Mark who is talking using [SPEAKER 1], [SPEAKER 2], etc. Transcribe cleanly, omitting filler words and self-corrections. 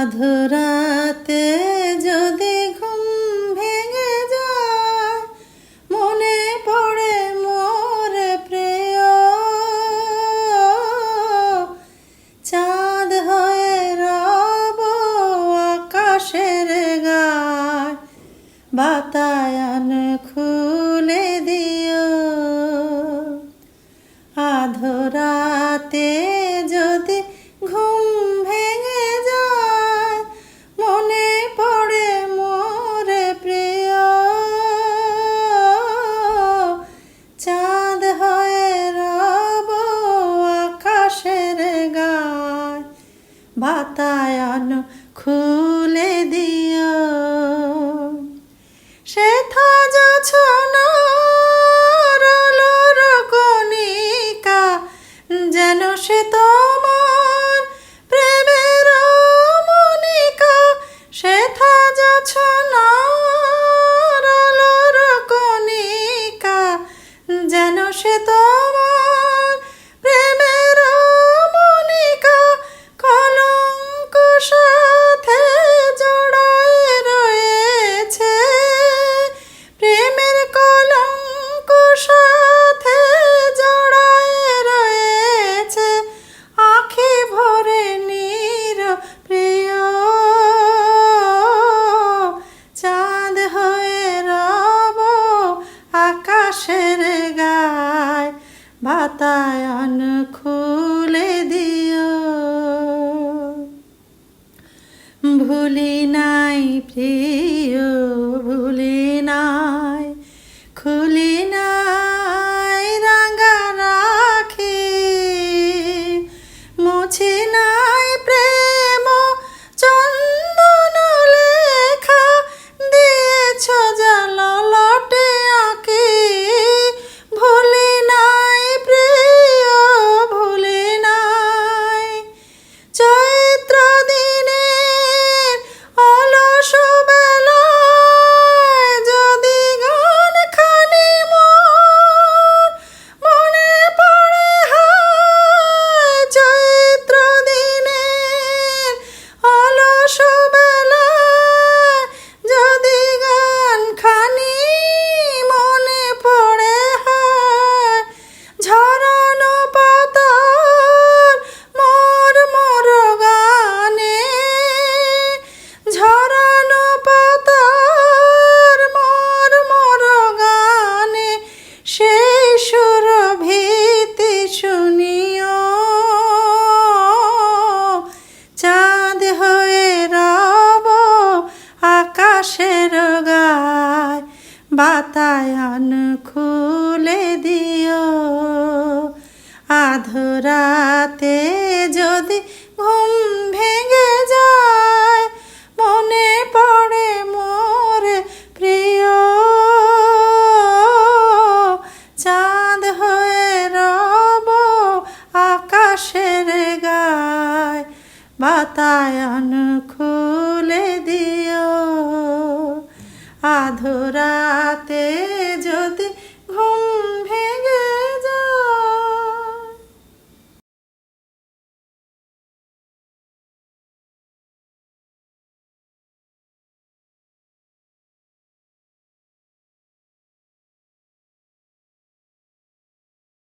[SPEAKER 1] আধরাতে যদি ঘুম ভেঙে যায়, মনে পড়ে মোর প্রিয়। চাঁদ হয়ে রব আকাশের গায়, বাতায়ন খুলে দিও। আধরাতে যদি ঘুম ভেঙে যায়, মনে পড়ে মোর প্রিয়। চাঁদ হয়ে রব আকাশের গায়, বাতায়ন খুলে দিও। সেথা জোছনার আলোর কণিকা, যেন সে তোমার প্রেমের মনিকা। সেথা জোছনার আলোর কণিকা, যেন সে তোমার প্রেমের মনিকা। কলঙ্ক সাথে জড়ায় রয়েছে, প্রেমের কলঙ্ক সাথে জড়ায় রয়েছে। আঁখি ভরে নীর প্রিয়, চাঁদ হয়ে রব আকাশের গায়, বাতায়ন খুলে দিও। ভুলি নাই প্রিয়, ভুলি নাই, খুলি নাই রাঙা রাখি। মুছি নাই প্রেম চন্দন লেখা, দিয়েছ জাল লটে আঁকি। ভুলি নাই প্রিয়, ভুলি নাই, চৈত্র দিনের অলস বেলায় যদি গান খানি মোর মনে পড়ে হায়। চৈত্র দিনের অলস বেলায় যদি গান খানি মনে পড়ে হায়। ঝরানো পাতার মোর মোর গানে, ঝরানো পাতার মোর মোর গানে। সেই সুরভিতি শুনিও, চাঁদ হয়ে রব আকাশের গায়, বাতায়ন খুলে দিও। আধরাতে যদি ঘুম ভেঙে যায়, মনে পড়ে মোর প্রিয়। চাঁদ হয়ে রব আকাশের গায়, বাতায়ন খুলে দিও। আধরাতে